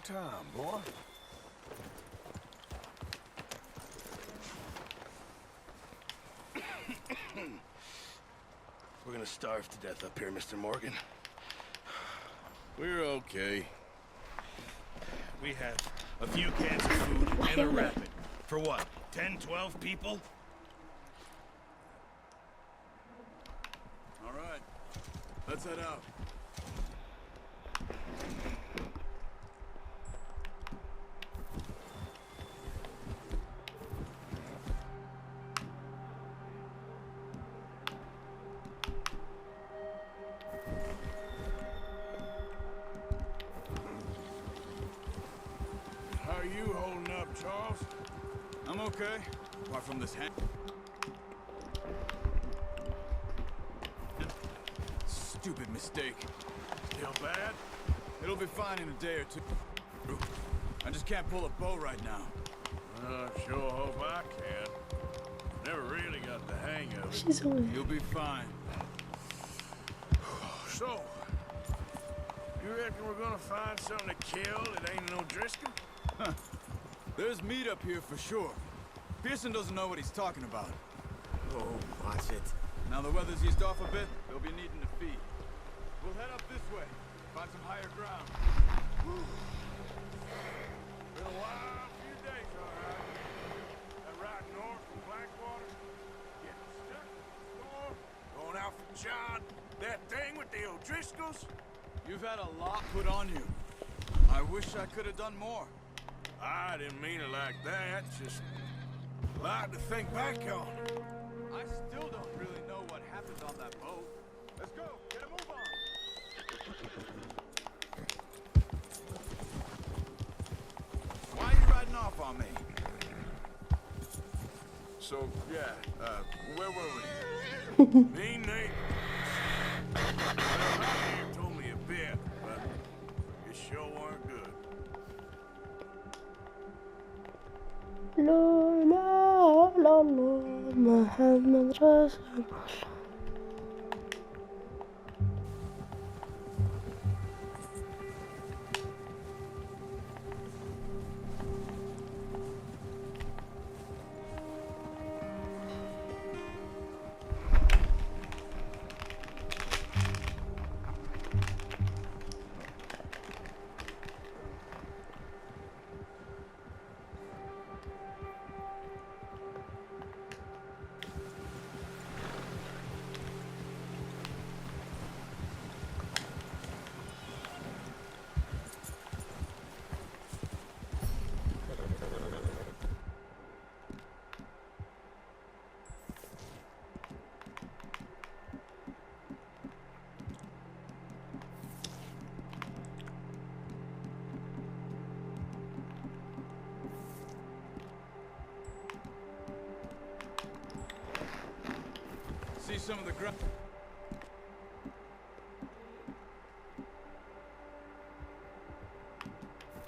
Long time, boy. We're gonna starve to death up here, Mr. Morgan. We're okay. We have a few cans of food and a rapid. For what, 10, 12 people? All right, let's head out. How are you holding up, Charles? I'm okay, apart from this hand. Stupid mistake. Still bad? It'll be fine in a day or two. I just can't pull a bow right now. I sure hope I can. Never really got the hang of it. She's always... You'll be fine. So, you reckon we're gonna find something to kill that ain't no Driscoll? Huh. There's meat up here for sure. Pearson doesn't know what he's talking about. Oh, watch it. Now the weather's eased off a bit, they'll be needing to feed. We'll head up this way, find some higher ground. Been a wild few days, all right. That ride north from Blackwater, getting stuck in the storm, going out from John, that thing with the O'Driscolls. You've had a lot put on you. I wish I could have done more. I didn't mean it like that, just a lot to think back on. I still don't really know what happened on that boat. Let's go, get a move on. Why are you riding off on me? So, yeah, where were we? Me, Nate. Well, Rocky told me a bit, but it sure weren't good. لا لا لا محمد رسول الله. See some of the ground.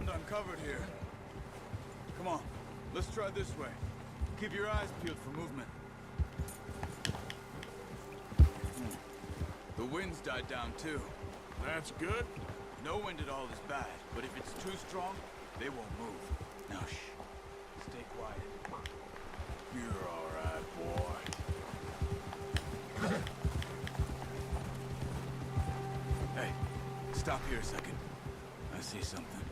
Uncovered here. Come on, let's try this way. Keep your eyes peeled for movement. The wind's died down too. That's good. No wind at all is bad, but if it's too strong, they won't move. Now shh. Stay quiet. You're all right, boy. Hey, stop here a second. I see something.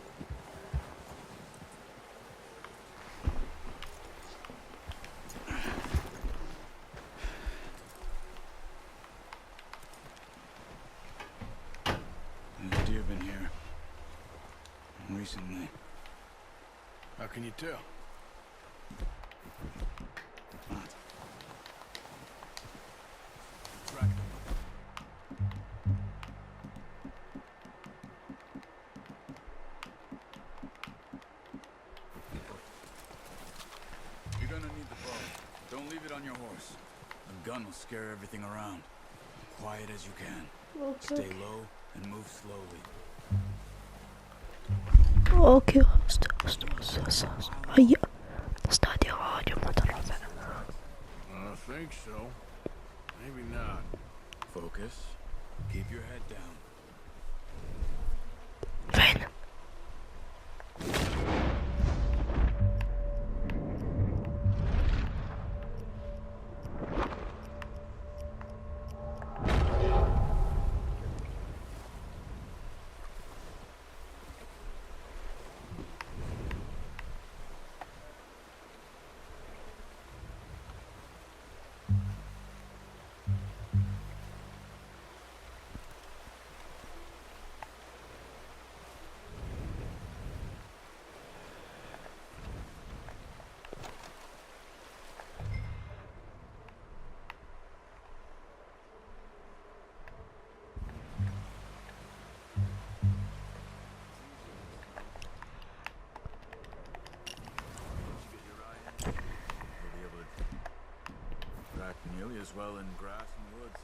There's deer been here recently. How can you tell? Track them. You're gonna need the bow. Don't leave it on your horse. A gun will scare everything around. Quiet as you can. Okay. Stay low and move slowly. اوكي هيا نستعد هاجم مترفع. I think so. Maybe not. Focus. Keep your head down. فين؟ as well in grass and woods.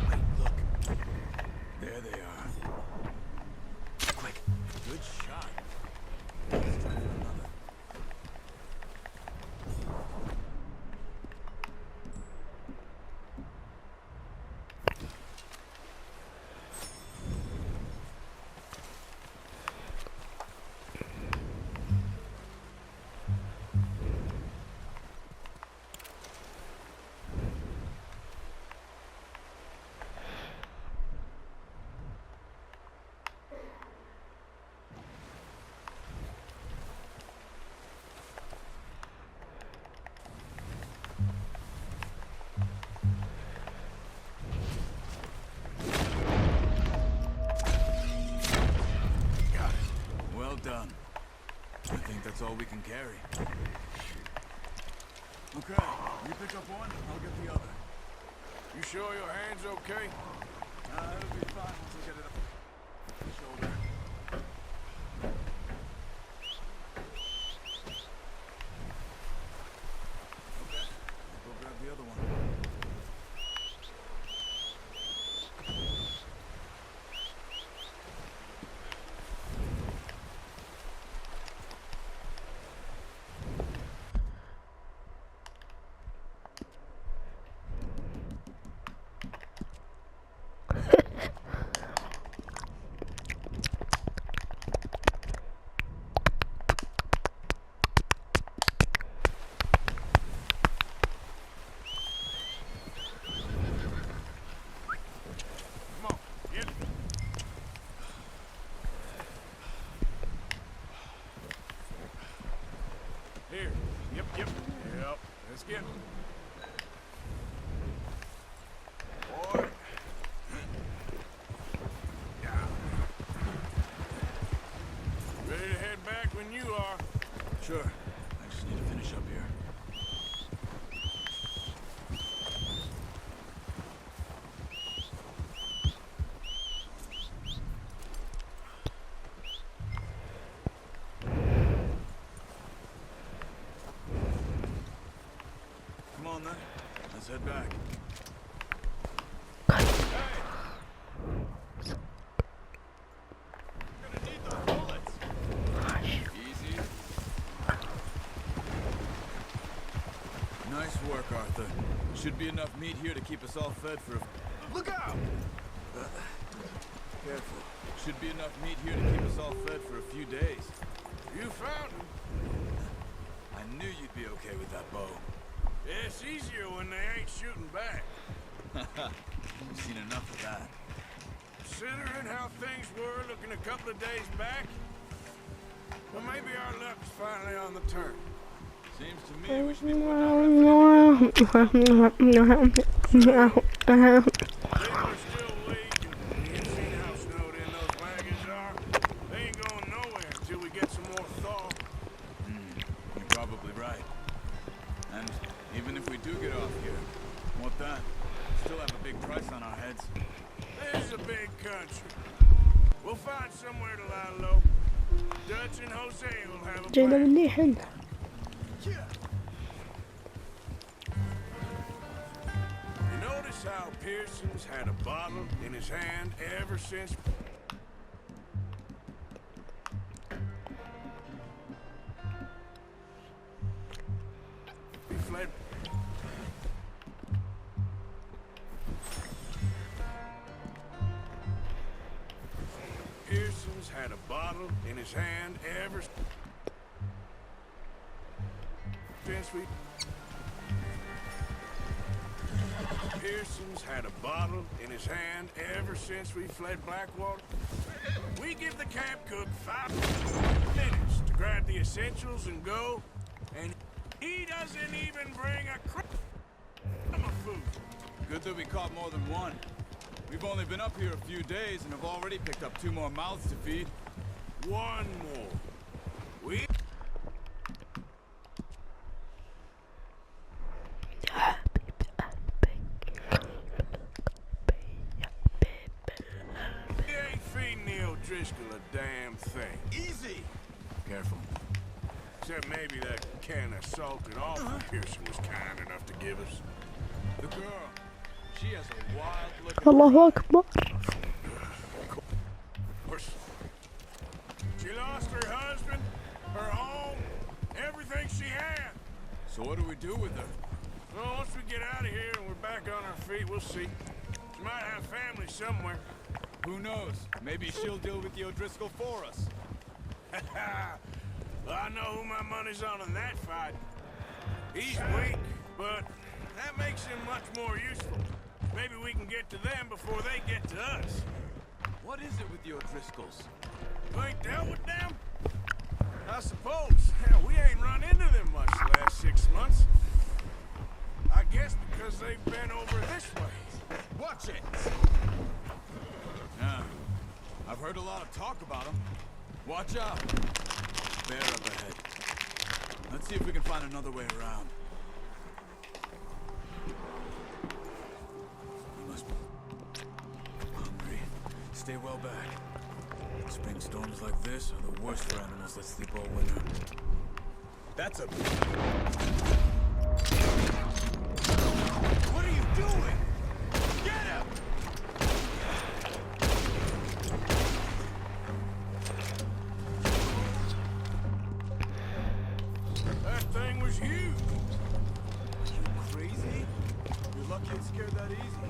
Wait, look. There they are. Quick. Good shot. Let's try for another. Done. I think that's all we can carry. Okay, you pick up one, I'll get the other. You sure your hand's okay? It'll be fine once I get it up the shoulder. Okay, I'll go grab the other one. Here. Yep. Let's get it. Boy. Ready to head back when you are. Sure. I just need to finish up here. Come on then. Let's head back. Gonna need those bullets. Easy. Nice work, Arthur. Should be enough meat here to keep us all fed for a... Look out! Careful. Should be enough meat here to keep us all fed for a few days. You found him. I knew you'd be okay with that bow. It's easier when they ain't shooting back. You've seen enough of that. Considering how things were looking a couple of days back, well, maybe our luck's finally on the turn. Seems to me we should be putting our effort into People are still weak, and you can see how snowed in those wagons are. They ain't going nowhere until we get some more thaw. You're probably right. And even if we do get off here, what then? Still have a big price on our heads. This is a big country. We'll find somewhere to lie low. Dutch and Jose will have a جينا plan. منيح. You notice how Pearson's had a bottle in his hand ever since... we fled... Pearson's had a bottle in his hand ever since we... Pearson's had a bottle in his hand ever since we fled Blackwater. We give the camp cook 5 minutes to grab the essentials and go, and he doesn't even bring a crumb of food. Good that we caught more than one. We've only been up here a few days and have already picked up 2 more mouths to feed. One more. We... We ain't feeding the O'Driscoll a damn thing. Easy! Careful. Except maybe that can of salted offal Pearson was kind enough to give us. The girl. She has a wild look. الله أكبر. Of course, she lost her husband, her home, everything she had. So what do we do with her? Well, once we get out of here and we're back on our feet, we'll see. She might have family somewhere. Who knows? Maybe she'll deal with the O'Driscoll for us. Well, I know who my money's on in that fight. He's weak, but that makes him much more useful. Maybe we can get to them before they get to us. What is it with the O'Driscolls? You ain't dealt with them? I suppose. Hell, we ain't run into them much the last 6 months. I guess because they've been over this way. Watch it! Yeah, I've heard a lot of talk about them. Watch out! Bear up ahead. Let's see if we can find another way around. We must be hungry. Stay well back. Spring storms like this are the worst for animals that sleep all winter. That's a... What are you doing? Get him! That thing was huge. You crazy? You're lucky it scared that easy.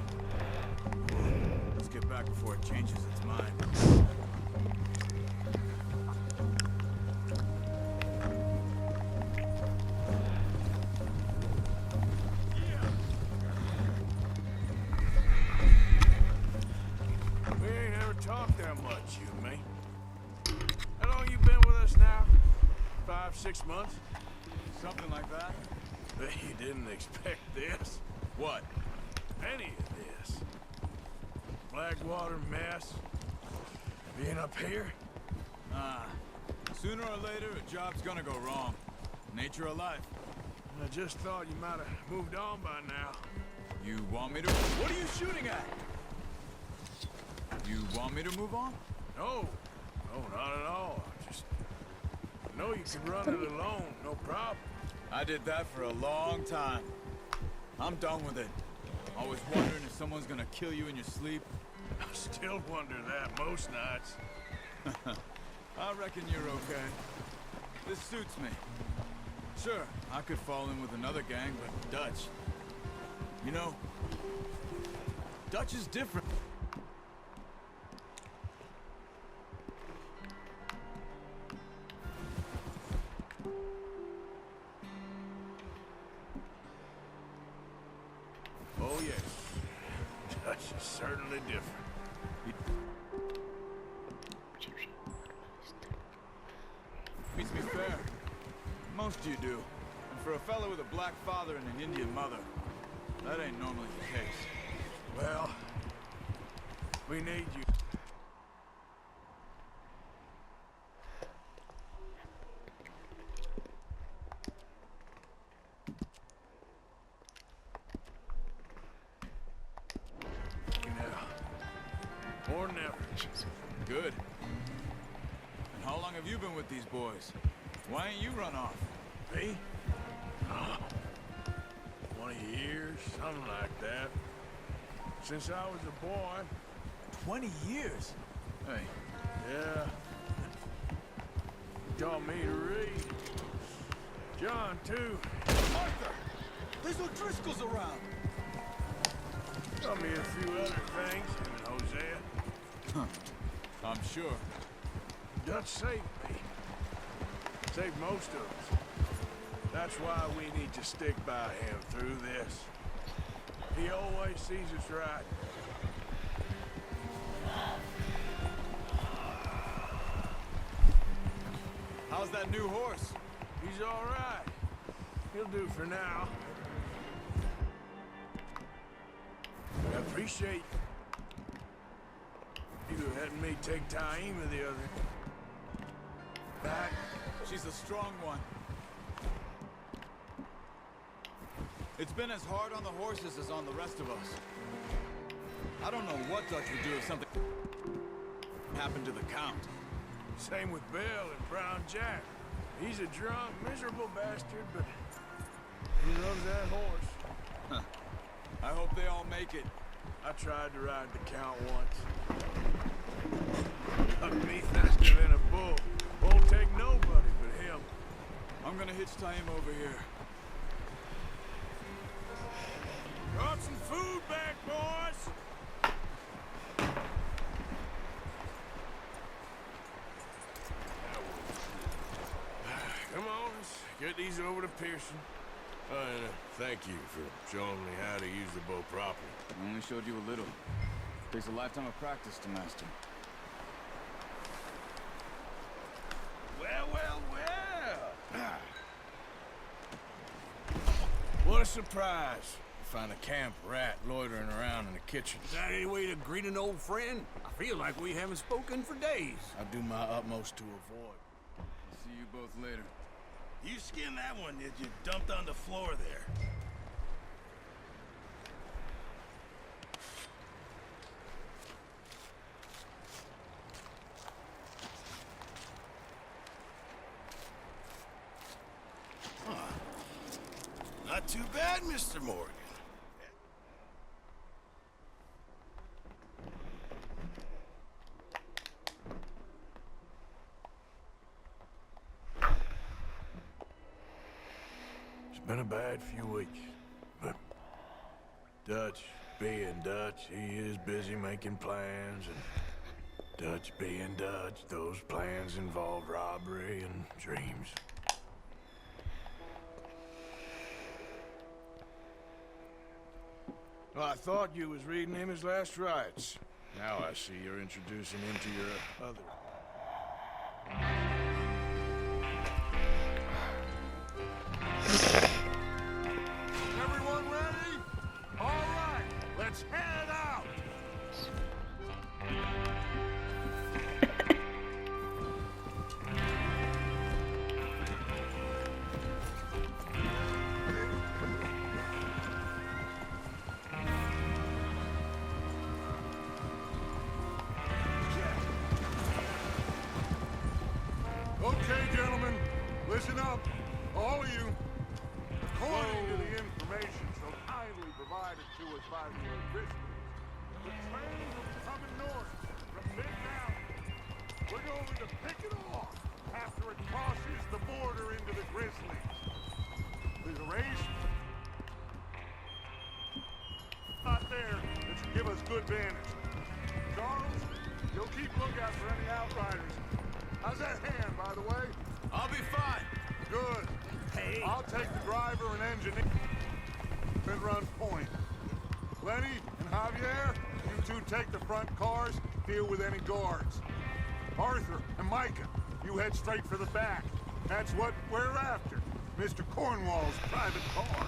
Let's get back before it changes its mind. We ain't ever talked that much, you and me. How long you been with us now? 5, 6 months? Something like that? Bet you didn't expect this. What? Any of this. Blackwater mess. Being up here? Sooner or later, a job's gonna go wrong. Nature of life. I just thought you might have moved on by now. You want me to... What are you shooting at? You want me to move on? No. No, not at all. I know you can run it alone, no problem. I did that for a long time. I'm done with it. Always wondering if someone's gonna kill you in your sleep. I still wonder that most nights. I reckon you're okay. This suits me. Sure, I could fall in with another gang, but Dutch... You know, Dutch is different. Oh, yes. Dutch is certainly different. Beats me fair. Most you do. And for a fellow with a black father and an Indian mother, that ain't normally the case. Well, we need you. Now, more than ever. Good. And how long have you been with these boys? Why ain't you run off? Me? Oh, 20 years, something like that. Since I was a boy. 20 years? Hey, Yeah. He taught me to read. John, too. Arthur! There's O'Driscolls around! Taught me a few other things, him and Hosea. I'm sure. Dutch saved me. Saved most of us. That's why we need to stick by him through this. He always sees us right. How's that new horse? He's all right. He'll do for now. I appreciate you letting me take Taima the other night. She's a strong one. It's been as hard on the horses as on the rest of us. I don't know what Dutch would do if something happened to the Count. Same with Bill and Brown Jack. He's a drunk, miserable bastard, but he loves that horse. Huh. I hope they all make it. I tried to ride the Count once. Got me faster than a bull. Won't take nobody but him. I'm gonna hitch tie him over here. Brought some food back, boys! Come on, let's get these over to Pearson. And thank you for showing me how to use the bow properly. I only showed you a little. Takes a lifetime of practice to master. Well, well, well. What a surprise. Find a camp rat loitering around in the kitchen. Is that any way to greet an old friend? I feel like we haven't spoken for days. I do my utmost to avoid. I'll see you both later. You skinned that one, did you? Dumped on the floor there. Not too bad, Mr. Morgan. It's been a bad few weeks, but Dutch being Dutch, he is busy making plans, and Dutch being Dutch, those plans involve robbery and dreams. Well, I thought you was reading him his last rites. Now I see you're introducing him to your other. Everyone ready? All right, let's head out. Okay, gentlemen, listen up, all of you. According to the information so kindly provided to us by the Christians, the train is coming north from mid-mountain. We're going to pick it off after it crosses the border into the Grizzlies. There's a race out there that should give us good vantage. Charles, you'll keep lookout for any outriders. How's that hand, by the way? I'll be fine. Good. Hey. I'll take the driver and engineer and run point. Lenny and Javier, you two take the front cars, deal with any guards. Arthur and Micah, you head straight for the back. That's what we're after. Mr. Cornwall's private car.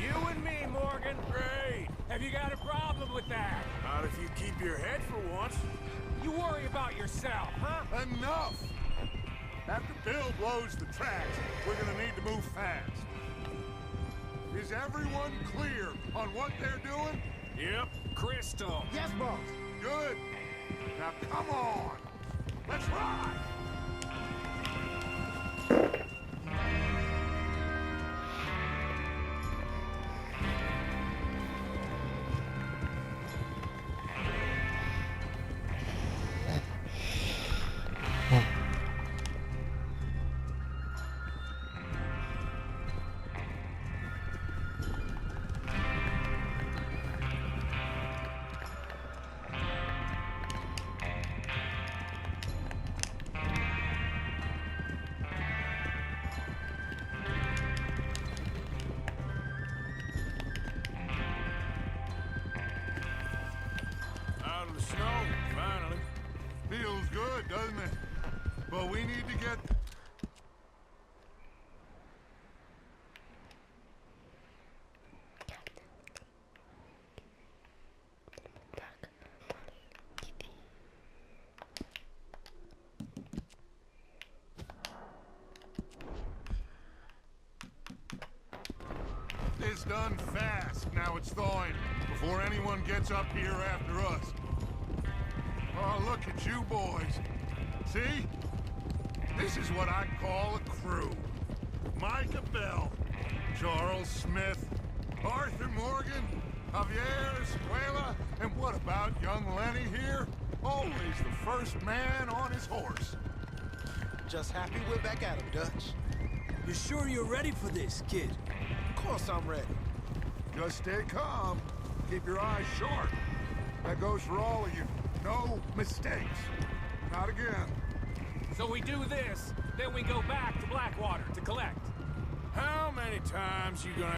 You and me, Morgan. Great. Have you got a problem with that? Not if you keep your head for once. You worry about yourself, huh? Enough! After Bill blows the tracks, we're gonna need to move fast. Is everyone clear on what they're doing? Yep. Crystal. Yes, boss. Good. Now come on. Let's ride. Out of the snow, finally. Feels good, doesn't it? But we need to get... This done fast. Now it's thawing. Before anyone gets up here after us. Oh, look at you boys. See? This is what I call a crew. Micah Bell, Charles Smith, Arthur Morgan, Javier Escuela, and what about young Lenny here? Always the first man on his horse. Just happy we're back at him, Dutch. You sure you're ready for this, kid? Of course I'm ready. Just stay calm. Keep your eyes sharp. That goes for all of you. No mistakes. Not again. So we do this, then we go back to Blackwater to collect. How many times you gonna